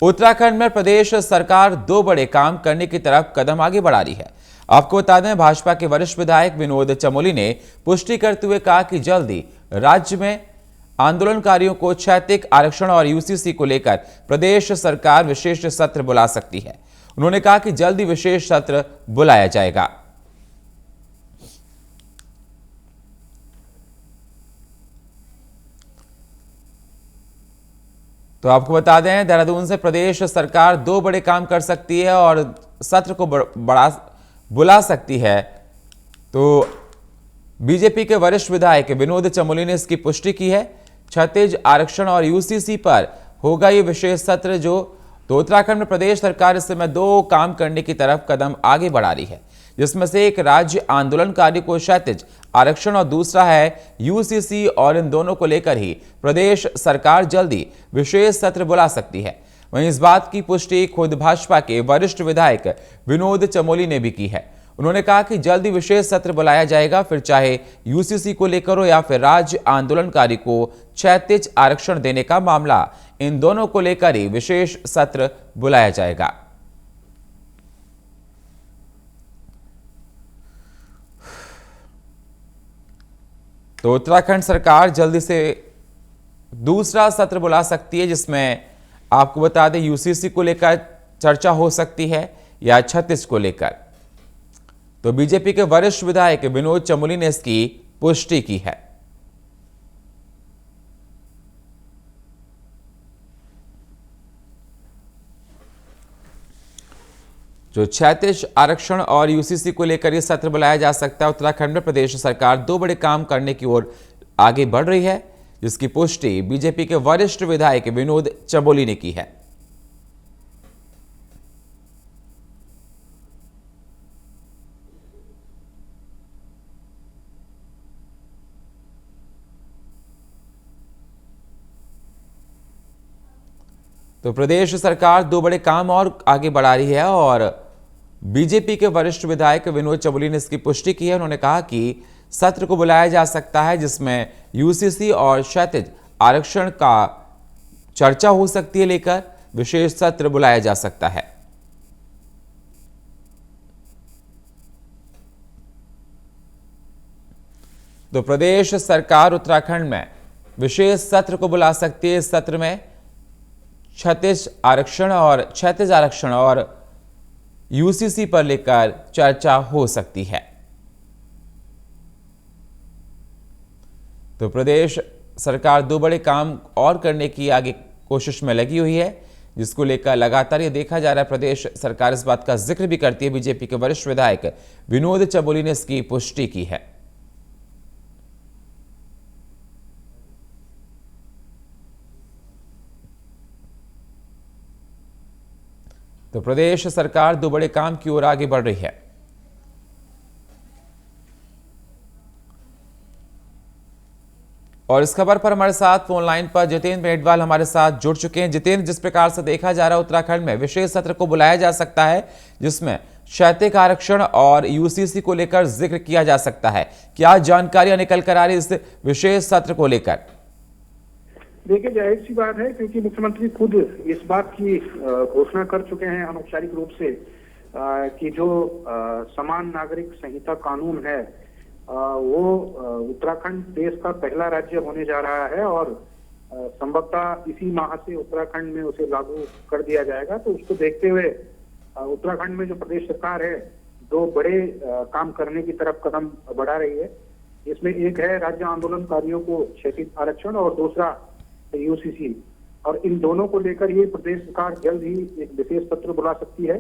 उत्तराखंड में प्रदेश सरकार दो बड़े काम करने की तरफ कदम आगे बढ़ा रही है। आपको बता दें, भाजपा के वरिष्ठ विधायक विनोद चमोली ने पुष्टि करते हुए कहा कि जल्दी राज्य में आंदोलनकारियों को क्षैतिज आरक्षण और यूसीसी को लेकर प्रदेश सरकार विशेष सत्र बुला सकती है। उन्होंने कहा कि जल्दी विशेष सत्र बुलाया जाएगा। तो आपको बता दें, देहरादून से प्रदेश सरकार दो बड़े काम कर सकती है और सत्र को बुला सकती है। तो बीजेपी के वरिष्ठ विधायक विनोद चमोली ने इसकी पुष्टि की है। क्षैतिज आरक्षण और यूसीसी पर होगा ये विशेष सत्र। तो उत्तराखंड में प्रदेश सरकार इस समय दो काम करने की तरफ कदम आगे बढ़ा रही है, जिसमें से एक राज्य आंदोलनकारी को क्षैतिज आरक्षण और दूसरा है यूसीसी, और इन दोनों को लेकर ही प्रदेश सरकार जल्दी विशेष सत्र बुला सकती है। वहीं इस बात की पुष्टि खुद भाजपा के वरिष्ठ विधायक विनोद चमोली ने भी की है। उन्होंने कहा कि जल्दी विशेष सत्र बुलाया जाएगा, फिर चाहे यूसीसी को लेकर हो या फिर राज्य आंदोलनकारी को क्षैतिज आरक्षण देने का मामला, इन दोनों को लेकर ही विशेष सत्र बुलाया जाएगा। तो उत्तराखंड सरकार जल्दी से दूसरा सत्र बुला सकती है, जिसमें आपको बता दें यूसीसी को लेकर चर्चा हो सकती है या क्षैतिज को लेकर। तो बीजेपी के वरिष्ठ विधायक विनोद चमोली ने इसकी पुष्टि की है। जो क्षैतिज आरक्षण और यूसीसी को लेकर यह सत्र बुलाया जा सकता है। उत्तराखंड में प्रदेश सरकार दो बड़े काम करने की ओर आगे बढ़ रही है, जिसकी पुष्टि बीजेपी के वरिष्ठ विधायक विनोद चमोली ने की है। तो प्रदेश सरकार दो बड़े काम और आगे बढ़ा रही है और बीजेपी के वरिष्ठ विधायक विनोद चमोली ने इसकी पुष्टि की है। उन्होंने कहा कि सत्र को बुलाया जा सकता है, जिसमें यूसीसी और क्षैतिज आरक्षण का चर्चा हो सकती है, लेकर विशेष सत्र बुलाया जा सकता है। तो प्रदेश सरकार उत्तराखंड में विशेष सत्र को बुला सकती है। इस सत्र में क्षैतिज आरक्षण और यूसीसी पर लेकर चर्चा हो सकती है। तो प्रदेश सरकार दो बड़े काम और करने की आगे कोशिश में लगी हुई है, जिसको लेकर लगातार ये देखा जा रहा है। प्रदेश सरकार इस बात का जिक्र भी करती है। बीजेपी के वरिष्ठ विधायक विनोद चमोली ने इसकी पुष्टि की है। तो प्रदेश सरकार दो बड़े काम की ओर आगे बढ़ रही है। और इस खबर पर हमारे साथ फोन लाइन पर जितेंद्र मेडवाल हमारे साथ जुड़ चुके हैं। जितेंद्र, जिस प्रकार से देखा जा रहा है उत्तराखंड में विशेष सत्र को बुलाया जा सकता है, जिसमें क्षैतिज आरक्षण और यूसीसी को लेकर जिक्र किया जा सकता है, क्या जानकारियां निकल कर आ रही इस विशेष सत्र को लेकर? देखिए, जाहिर सी बात है, क्योंकि मुख्यमंत्री खुद इस बात की घोषणा कर चुके हैं अनौपचारिक रूप से कि जो समान नागरिक संहिता कानून है वो उत्तराखंड देश का पहला राज्य होने जा रहा है और संभवतः इसी माह से उत्तराखंड में उसे लागू कर दिया जाएगा। तो उसको देखते हुए उत्तराखंड में जो प्रदेश सरकार है दो बड़े काम करने की तरफ कदम बढ़ा रही है। इसमें एक है राज्य आंदोलनकारियों को क्षैतिज आरक्षण और दूसरा यूसीसी, और इन दोनों को लेकर ये प्रदेश सरकार जल्द ही एक विशेष सत्र बुला सकती है।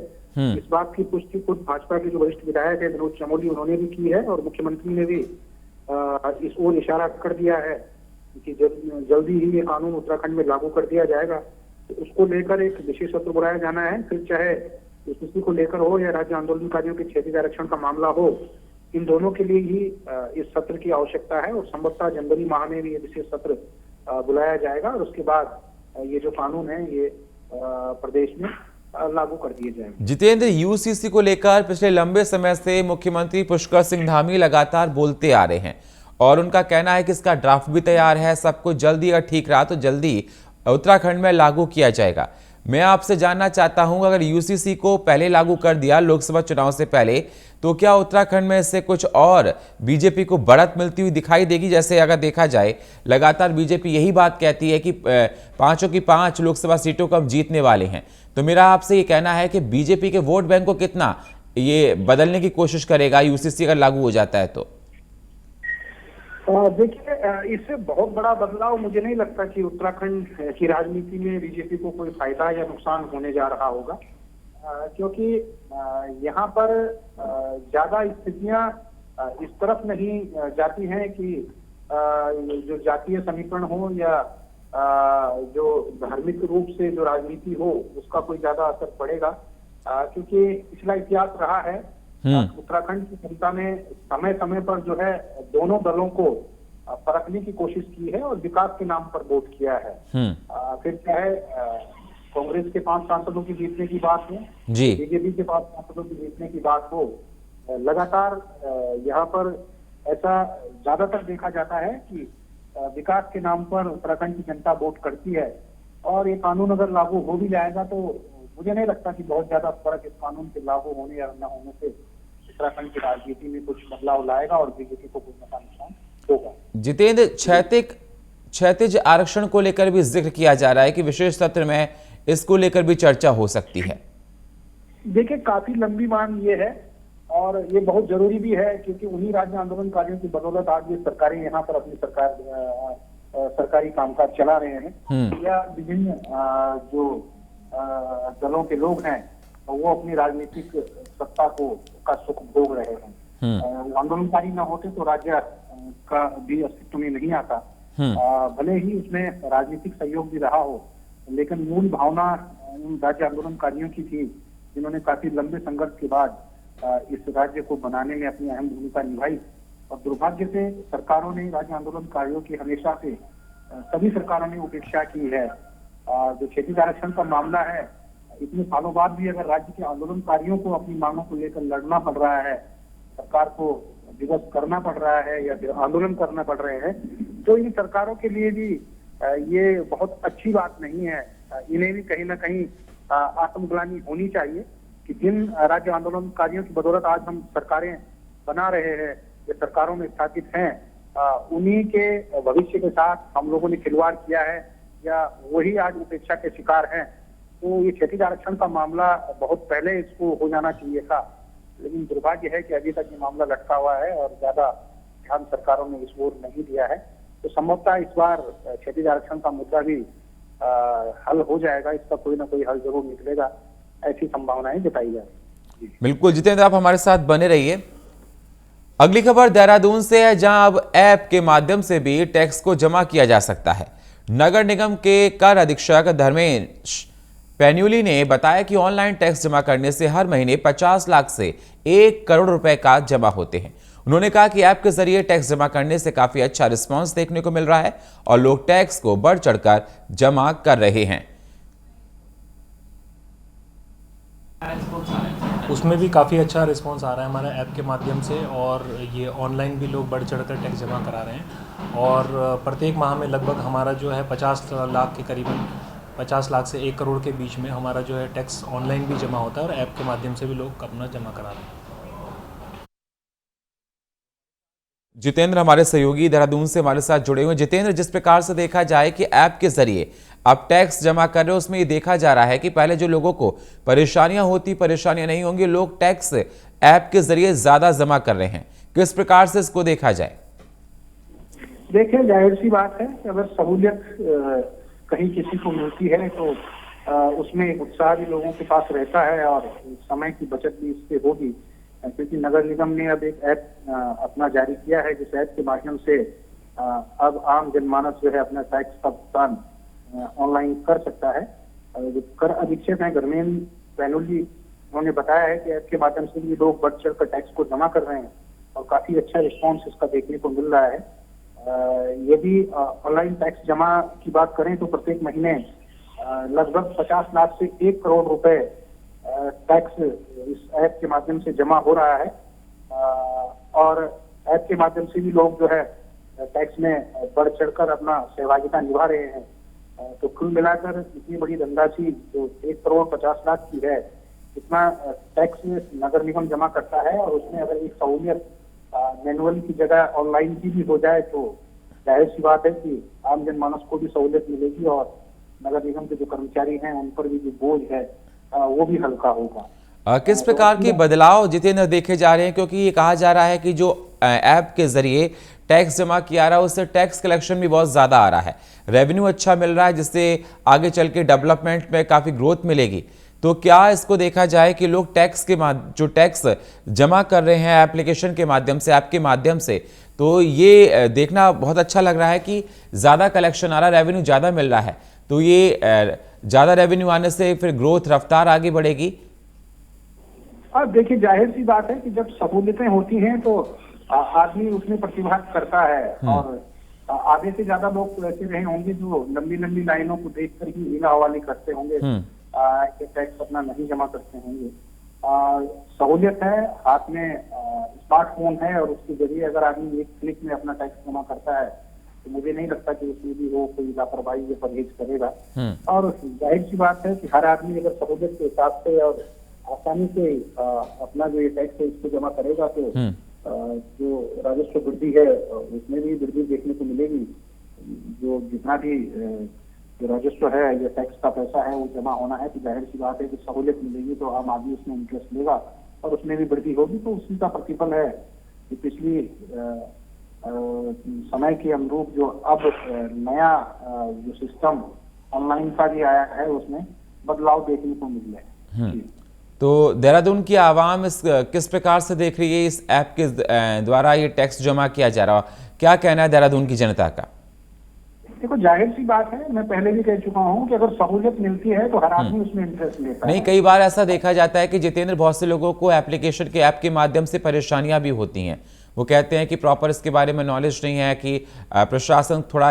इस बात की पुष्टि खुद भाजपा के जो वरिष्ठ विधायक है विनोद चमोली, उन्होंने भी की है और मुख्यमंत्री ने भी इस ओर इशारा कर दिया है कि जल्दी ही ये कानून उत्तराखंड में लागू कर दिया जाएगा। तो उसको लेकर एक विशेष सत्र बुलाया जाना है, फिर चाहे यूसीसी को लेकर हो या राज्य आंदोलनकारियों के क्षैतिज आरक्षण का मामला हो, इन दोनों के लिए ही इस सत्र की आवश्यकता है और संभवतः जनवरी माह में भी ये विशेष सत्र बुलाया जाएगा और उसके बाद ये जो कानून है ये प्रदेश में लागू कर दिए जाएंगे। जितेंद्र, यूसीसी को लेकर पिछले लंबे समय से मुख्यमंत्री पुष्कर सिंह धामी लगातार बोलते आ रहे हैं और उनका कहना है कि इसका ड्राफ्ट भी तैयार है, सब कुछ जल्दी अगर ठीक रहा तो जल्दी उत्तराखंड में लागू किया जाएगा। मैं आपसे जानना चाहता हूं, अगर यूसीसी को पहले लागू कर दिया लोकसभा चुनाव से पहले, तो क्या उत्तराखंड में इससे कुछ और बीजेपी को बढ़त मिलती हुई दिखाई देगी? जैसे अगर देखा जाए, लगातार बीजेपी यही बात कहती है कि पांचों की 5 लोकसभा सीटों को हम जीतने वाले हैं। तो मेरा आपसे ये कहना है कि बीजेपी के वोट बैंक को कितना ये बदलने की कोशिश करेगा यूसीसी अगर लागू हो जाता है तो? देखिए, इससे बहुत बड़ा बदलाव मुझे नहीं लगता कि उत्तराखंड की राजनीति में बीजेपी को कोई फायदा या नुकसान होने जा रहा होगा, क्योंकि यहाँ पर ज्यादा स्थितियां इस तरफ नहीं जाती हैं कि जो जातीय समीकरण हो या जो धार्मिक रूप से जो राजनीति हो उसका कोई ज्यादा असर पड़ेगा, क्योंकि पिछला इतिहास रहा है। उत्तराखंड की जनता ने समय समय पर जो है दोनों दलों को परखने की कोशिश की है और विकास के नाम पर वोट किया है। फिर चाहे कांग्रेस के 5 सांसदों की जीतने की बात हो, बीजेपी के 5 सांसदों की जीतने की बात हो, लगातार यहाँ पर ऐसा ज्यादातर देखा जाता है कि विकास के नाम पर उत्तराखंड की जनता वोट करती है। और ये कानून अगर लागू हो भी जाएगा तो मुझे नहीं लगता कि बहुत ज्यादा फर्क इस कानून के लागू होने या न होने से उत्तराखंड की राजनीति में कुछ बदलाव लाएगा और बीजेपी को कुछ नुकसान होगा। जितेंद्र, क्षैतिज आरक्षण को लेकर भी जिक्र किया जा रहा है कि विशेष सत्र में इसको लेकर भी चर्चा हो सकती है। देखिए, काफी लंबी मांग ये है और ये बहुत जरूरी भी है, क्योंकि उन्हीं राज्य आंदोलनकारियों की बदौलत आज ये सरकारें यहाँ पर अपनी सरकारी कामकाज चला रहे हैं, या विभिन्न जो दलों के लोग हैं वो अपनी राजनीतिक सत्ता का सुख भोग रहे हैं। आंदोलनकारी न होते तो राज्य का भी अस्तित्व में नहीं आता। भले ही उसमें राजनीतिक सहयोग भी रहा हो, लेकिन मूल भावना उन राज्य आंदोलनकारियों की थी जिन्होंने काफी लंबे संघर्ष के बाद इस राज्य को बनाने में अपनी अहम भूमिका निभाई। और दुर्भाग्य से सरकारों ने राज्य आंदोलनकारियों की हमेशा से सभी सरकारों ने उपेक्षा की है। जो क्षैतिज आरक्षण का मामला है, इतने सालों बाद भी अगर राज्य के आंदोलनकारियों को अपनी मांगों को लेकर लड़ना पड़ रहा है, सरकार को विवश करना पड़ रहा है या फिर आंदोलन करना पड़ रहे हैं, तो इन सरकारों के लिए भी ये बहुत अच्छी बात नहीं है। इन्हें भी कहीं ना कहीं आत्मग्लानि होनी चाहिए कि जिन राज्य आंदोलनकारियों की बदौलत आज हम सरकारें बना रहे हैं या सरकारों में स्थापित हैं, उन्हीं के भविष्य के साथ हम लोगों ने खिलवाड़ किया है या वही आज उपेक्षा के शिकार हैं। तो ये क्षैतिज आरक्षण का मामला बहुत पहले इसको हो जाना चाहिए था, लेकिन दुर्भाग्य है कि अभी तक ये मामला लटका हुआ है और ज्यादा ध्यान सरकारों ने इस ओर नहीं दिया है। तो संभवतः इस बार क्षैतिज आरक्षण का मुद्दा भी हल हो जाएगा, इसका कोई ना कोई हल जरूर निकलेगा, ऐसी संभावनाएं जताई जा रही है। बिल्कुल जितेंद्र, आप हमारे साथ बने रहिए। अगली खबर देहरादून से है, जहां अब ऐप के माध्यम से भी टैक्स को जमा किया जा सकता है। नगर निगम के कर अधीक्षक धर्मेश पैन्यूली ने बताया कि ऑनलाइन टैक्स जमा करने से हर महीने 50 लाख से 1 करोड़ रुपए का जमा होते हैं। उन्होंने कहा कि ऐप के जरिए टैक्स जमा करने से काफी अच्छा रिस्पांस देखने को मिल रहा है और लोग टैक्स को बढ़ चढ़कर जमा कर रहे हैं। उसमें भी काफ़ी अच्छा रिस्पांस आ रहा है हमारे ऐप के माध्यम से, और ये ऑनलाइन भी लोग बढ़ चढ़कर टैक्स जमा करा रहे हैं। और प्रत्येक माह में लगभग हमारा जो है 50 लाख के करीबन 50 लाख से 1 करोड़ के बीच में हमारा जो है टैक्स ऑनलाइन भी जमा होता है और ऐप के माध्यम से भी लोग अपना जमा करा रहे हैं। जितेंद्र हमारे सहयोगी देहरादून से हमारे साथ जुड़े हुए। जितेंद्र, जिस प्रकार से देखा जाए कि ऐप के जरिए आप टैक्स जमा कर रहे हो, उसमें ये देखा जा रहा है कि पहले जो लोगों को परेशानियां नहीं होंगी, लोग टैक्स ऐप के जरिए ज्यादा जमा कर रहे हैं। किस प्रकार से इसको देखा जाए? देखिए, जाहिर सी बात है कि अगर सहूलियत कहीं किसी को मिलती है तो उसमें उत्साह भी लोगों के पास रहता है और समय की बचत भी इससे होगी, क्योंकि नगर निगम ने अब एक ऐप अपना जारी किया है, जिस ऐप के माध्यम से अब आम जनमानस जो है अपना टैक्स का भुगतान ऑनलाइन कर सकता है। जो कर अधीक्षक हैं धर्मेश पैन्यूली, उन्होंने बताया है कि ऐप के माध्यम से भी लोग बढ़ चढ़ कर टैक्स को जमा कर रहे हैं और काफी अच्छा रिस्पॉन्स इसका देखने को मिल रहा है। यदि ऑनलाइन टैक्स जमा की बात करें तो प्रत्येक महीने लगभग 50 लाख से 1 करोड़ रुपए टैक्स इस ऐप के माध्यम से जमा हो रहा है। और ऐप के माध्यम से भी लोग जो है टैक्स में बढ़ चढ़कर अपना सहभागिता निभा रहे हैं। तो कुल मिलाकर इतनी बड़ी धनराशि जो 1,50,00,000 की है, इतना टैक्स नगर निगम जमा करता है, और उसमें अगर एक सहूलियत मैनुअल की जगह ऑनलाइन की भी हो जाए तो जाहिर सी बात है कि आम जनमानस को भी सहूलियत मिलेगी और नगर निगम के जो कर्मचारी हैं उन पर भी जो बोझ है वो भी हल्का होगा। किस प्रकार के बदलाव जितेंद्र देखे जा रहे हैं, क्योंकि ये कहा जा रहा है कि जो ऐप के जरिए टैक्स जमा किया रहा है उससे टैक्स कलेक्शन भी बहुत ज़्यादा आ रहा है, रेवेन्यू अच्छा मिल रहा है, जिससे आगे चल के डेवलपमेंट में काफ़ी ग्रोथ मिलेगी। तो क्या इसको देखा जाए कि लोग जो टैक्स जमा कर रहे हैं एप्लीकेशन के माध्यम से, ऐप के माध्यम से, तो ये देखना बहुत अच्छा लग रहा है कि ज़्यादा कलेक्शन आ रहा है, रेवेन्यू ज़्यादा मिल रहा है, तो ये ज़्यादा रेवेन्यू आने से फिर ग्रोथ रफ्तार आगे बढ़ेगी। अब देखिए, जाहिर सी बात है कि जब सहूलियतें होती हैं तो आदमी उसमें प्रतिभाग करता है, और आधे से ज्यादा लोग तो ऐसे रहे होंगे जो लंबी लंबी लाइनों को देखकर ही हीला हवाली करते होंगे, टैक्स अपना नहीं जमा करते होंगे। सहूलियत है, हाथ में स्मार्टफोन है, और उसके जरिए अगर आदमी एक क्लिक में अपना टैक्स जमा करता है तो मुझे नहीं लगता कि उसमें भी वो कोई लापरवाही या परहेज करेगा। और जाहिर सी बात है कि हर आदमी अगर सहूलियत के हिसाब से और आसानी से अपना जो ये टैक्स है इसको जमा करेगा तो जो राजस्व वृद्धि है उसमें भी वृद्धि देखने को मिलेगी। जो जितना भी जो राजस्व है या टैक्स का पैसा है वो जमा होना है, तो जाहिर सी बात है कि सहूलियत मिलेगी तो आम आदमी उसमें इंटरेस्ट लेगा और उसमें भी वृद्धि होगी। तो उसी का प्रतिफल है कि पिछली समय के अनुरूप जो अब नया जो सिस्टम ऑनलाइन का भी आया है उसमें बदलाव देखने को मिल रहा है। तो देहरादून की आवाम किस प्रकार से देख रही है इस ऐप के द्वारा ये टैक्स जमा किया जा रहा है, क्या कहना है देहरादून की जनता का? देखो, जाहिर सी बात है, मैं पहले भी कह चुका हूं कि अगर सहूलियत मिलती है तो हर आदमी उसमें इंटरेस्ट लेता है। नहीं, कई बार ऐसा देखा जाता है कि जितेंद्र, बहुत से लोगों को एप्लीकेशन के ऐप के माध्यम से परेशानियां भी होती हैं। वो कहते हैं कि प्रॉपर इसके बारे में नॉलेज नहीं है, कि प्रशासन थोड़ा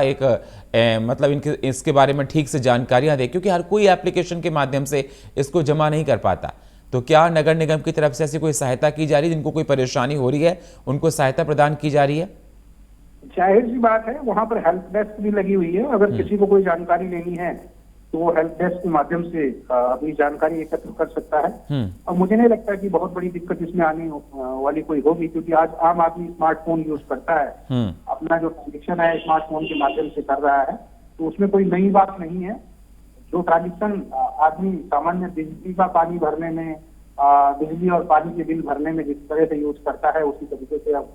मतलब इसके बारे में ठीक से जानकारियां दे, क्योंकि हर कोई एप्लीकेशन के माध्यम से इसको जमा नहीं कर पाता। तो क्या नगर निगम की तरफ से ऐसी कोई सहायता की जा रही है? जिनको कोई परेशानी हो रही है उनको सहायता प्रदान की जा रही है? जाहिर सी बात है, वहां पर हेल्प डेस्क भी लगी हुई है। अगर किसी को कोई जानकारी लेनी है तो वो हेल्प डेस्क के माध्यम से अपनी जानकारी एकत्र कर सकता है। और मुझे नहीं लगता कि बहुत बड़ी दिक्कत इसमें आने वाली कोई होगी, क्योंकि आज आम आदमी स्मार्टफोन यूज करता है, अपना जो ट्रांजेक्शन है स्मार्टफोन के माध्यम से कर रहा है, तो उसमें कोई नई बात नहीं है। जो ट्रांजेक्शन आदमी सामान्य बिजली का पानी भरने में, बिजली और पानी के बिल भरने में जिस तरह से यूज करता है, उसी तरीके से अब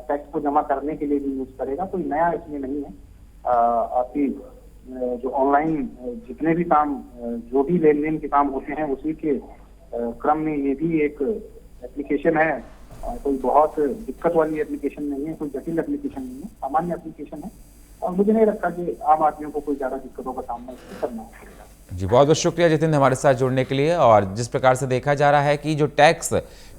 टैक्स को जमा करने के लिए भी यूज करेगा। कोई नया इसमें नहीं है। आपकी जो ऑनलाइन जितने भी काम, जो भी लेन देन के काम होते हैं, उसी के क्रम में ये भी एक एप्लीकेशन है। कोई बहुत दिक्कत वाली एप्लीकेशन नहीं है, कोई जटिल एप्लीकेशन नहीं है, सामान्य एप्लीकेशन है, और मुझे नहीं लगता कि आम आदमियों को कोई ज्यादा दिक्कतों का सामना करना पड़ेगा। जी, बहुत बहुत शुक्रिया जितेंद्र हमारे साथ जुड़ने के लिए। और जिस प्रकार से देखा जा रहा है कि जो टैक्स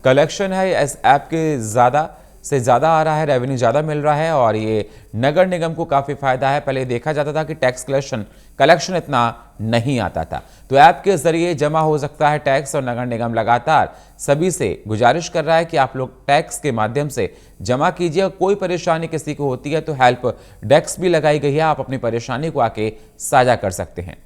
कलेक्शन है इस ऐप के ज़्यादा से ज़्यादा आ रहा है, रेवेन्यू ज़्यादा मिल रहा है, और ये नगर निगम को काफ़ी फायदा है। पहले देखा जाता था कि टैक्स कलेक्शन इतना नहीं आता था, तो ऐप के जरिए जमा हो सकता है टैक्स। और नगर निगम लगातार सभी से गुजारिश कर रहा है कि आप लोग टैक्स के माध्यम से जमा कीजिए। कोई परेशानी किसी को होती है तो हेल्प डेस्क भी लगाई गई है, आप अपनी परेशानी को आके साझा कर सकते हैं।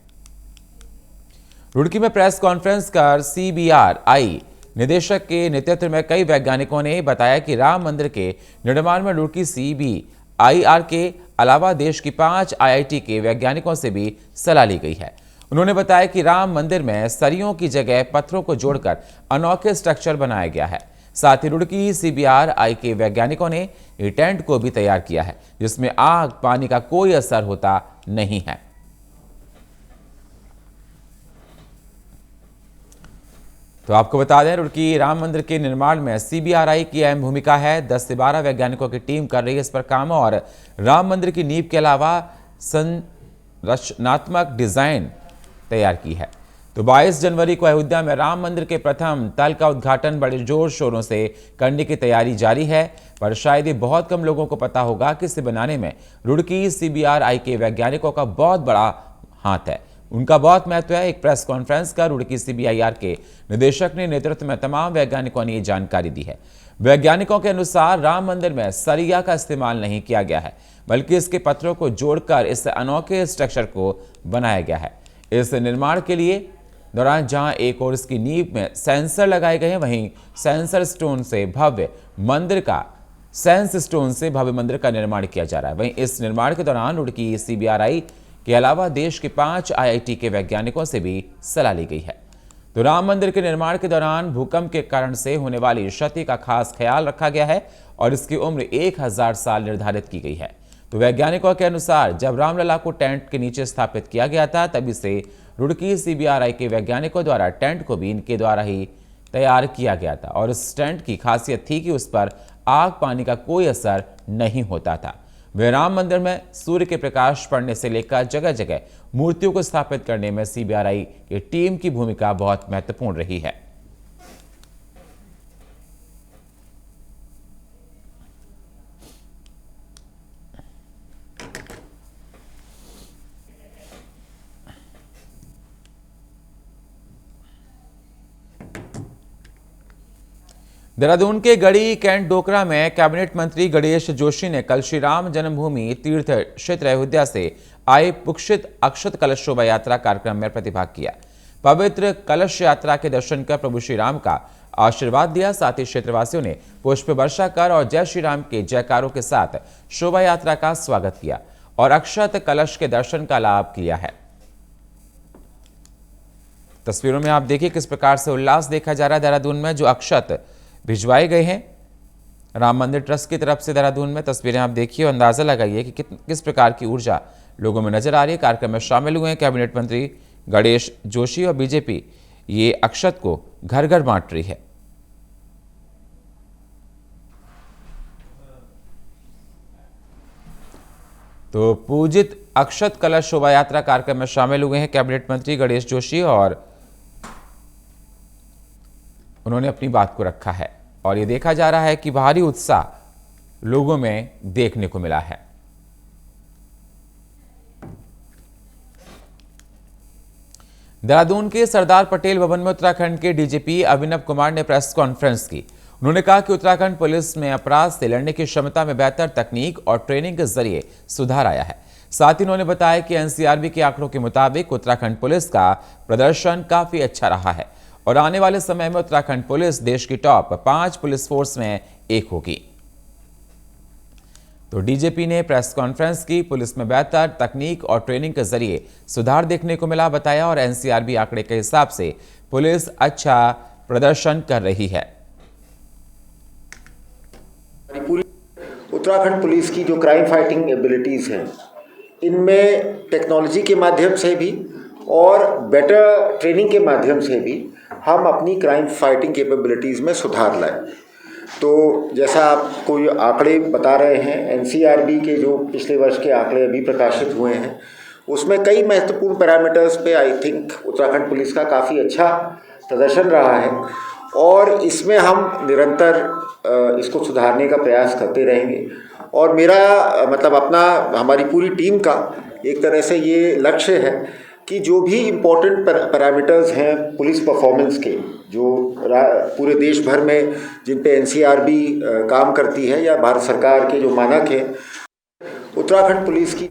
रुड़की में प्रेस कॉन्फ्रेंस कर CBRI निदेशक के नेतृत्व में कई वैज्ञानिकों ने बताया कि राम मंदिर के निर्माण में रुड़की CBIR के अलावा देश की 5 IIT के वैज्ञानिकों से भी सलाह ली गई है। उन्होंने बताया कि राम मंदिर में सरियों की जगह पत्थरों को जोड़कर अनोखे स्ट्रक्चर बनाया गया है। साथ ही रुड़की CBRI के वैज्ञानिकों ने टेंट को भी तैयार किया है, जिसमें आग पानी का कोई असर होता नहीं है। तो आपको बता दें, रुड़की राम मंदिर के निर्माण में CBRI की अहम भूमिका है। 10 से 12 वैज्ञानिकों की टीम कर रही है इस पर काम, और राम मंदिर की नींव के अलावा संरचनात्मक डिजाइन तैयार की है। तो 22 जनवरी को अयोध्या में राम मंदिर के प्रथम तल का उद्घाटन बड़े जोर शोरों से करने की तैयारी जारी है, पर शायद ये बहुत कम लोगों को पता होगा कि इसे बनाने में रुड़की CBRI के वैज्ञानिकों का बहुत बड़ा हाथ है। उनका बहुत महत्व है। एक प्रेस कॉन्फ्रेंस कर रुड़की CBIR के निदेशक ने नेतृत्व में तमाम वैज्ञानिकों ने ये जानकारी दी है। वैज्ञानिकों के अनुसार राम मंदिर में सरिया का इस्तेमाल नहीं किया गया है, बल्कि इसके पत्थरों को जोड़कर इस अनोखे स्ट्रक्चर को बनाया गया है। इस निर्माण के लिए दौरान जहां एक और इसकी नींव में सेंसर लगाए गए हैं, वहीं सेंस स्टोन से भव्य मंदिर का निर्माण किया जा रहा है। वहीं इस निर्माण के दौरान रुड़की CBRI के अलावा देश के 5 IIT के वैज्ञानिकों से भी सलाह ली गई है। तो राम मंदिर के निर्माण के दौरान भूकंप के कारण से होने वाली क्षति का खास ख्याल रखा गया है और इसकी उम्र 1000 साल निर्धारित की गई है। तो वैज्ञानिकों के अनुसार जब रामलला को टेंट के नीचे स्थापित किया गया था, तभी से रुड़की CBRI के वैज्ञानिकों द्वारा टेंट को भी इनके द्वारा ही तैयार किया गया था और इस टेंट की खासियत थी कि उस पर आग पानी का कोई असर नहीं होता था। वे राम मंदिर में सूर्य के प्रकाश पड़ने से लेकर जगह जगह मूर्तियों को स्थापित करने में CBRI की टीम की भूमिका बहुत महत्वपूर्ण रही है। देहरादून के गढ़ी कैंट डोकरा में कैबिनेट मंत्री गणेश जोशी ने कल श्री राम जन्मभूमि तीर्थ क्षेत्र अयोध्या से आए पुक्षित अक्षत कलश शोभा यात्रा कार्यक्रम में प्रतिभाग किया। पवित्र कलश यात्रा के दर्शन कर प्रभु श्री राम का आशीर्वाद दिया। साथ ही क्षेत्रवासियों ने पुष्प वर्षा कर और जय श्री राम के जयकारों के साथ शोभा यात्रा का स्वागत किया और अक्षत कलश के दर्शन का लाभ लिया है। तस्वीरों में आप देखिए किस प्रकार से उल्लास देखा जा रहा है देहरादून में, जो अक्षत भिजवाए गए हैं राम मंदिर ट्रस्ट की तरफ से देहरादून में। तस्वीरें आप देखिए और अंदाजा लगाइए कि किस प्रकार की ऊर्जा लोगों में नजर आ रही है। कार्यक्रम में शामिल हुए हैं कैबिनेट मंत्री गणेश जोशी और बीजेपी ये अक्षत को घर घर बांट रही है। तो पूजित अक्षत कलश शोभा यात्रा कार्यक्रम में शामिल हुए हैं कैबिनेट मंत्री गणेश जोशी और उन्होंने अपनी बात को रखा है और ये देखा जा रहा है कि भारी उत्साह लोगों में देखने को मिला है। देहरादून के सरदार पटेल भवन में उत्तराखंड के DGP अभिनव कुमार ने प्रेस कॉन्फ्रेंस की। उन्होंने कहा कि उत्तराखंड पुलिस में अपराध से लड़ने की क्षमता में बेहतर तकनीक और ट्रेनिंग के जरिए सुधार आया है। साथ ही उन्होंने बताया कि NCRB के आंकड़ों के मुताबिक उत्तराखंड पुलिस का प्रदर्शन काफी अच्छा रहा है और आने वाले समय में उत्तराखंड पुलिस देश की टॉप 5 पुलिस फोर्स में एक होगी। तो DGP ने प्रेस कॉन्फ्रेंस की। पुलिस में बेहतर तकनीक और ट्रेनिंग के जरिए सुधार देखने को मिला बताया और NCRB आंकड़े के हिसाब से पुलिस अच्छा प्रदर्शन कर रही है। उत्तराखंड पुलिस की जो क्राइम फाइटिंग एबिलिटीज़ हैं, इनमें टेक्नोलॉजी के माध्यम से भी और बेटर ट्रेनिंग के माध्यम से भी हम अपनी क्राइम फाइटिंग कैपेबिलिटीज़ में सुधार लाएं। तो जैसा आपको ये आंकड़े बता रहे हैं, NCRB के जो पिछले वर्ष के आंकड़े अभी प्रकाशित हुए हैं, उसमें कई महत्वपूर्ण पैरामीटर्स पे आई थिंक उत्तराखंड पुलिस का काफ़ी अच्छा प्रदर्शन रहा है और इसमें हम निरंतर इसको सुधारने का प्रयास करते रहेंगे। और मेरा हमारी पूरी टीम का एक तरह से ये लक्ष्य है कि जो भी इम्पोर्टेंट पैरामीटर्स हैं पुलिस परफॉर्मेंस के, जो पूरे देश भर में जिन पे NCRB काम करती है या भारत सरकार के जो मानक हैं, उत्तराखंड पुलिस की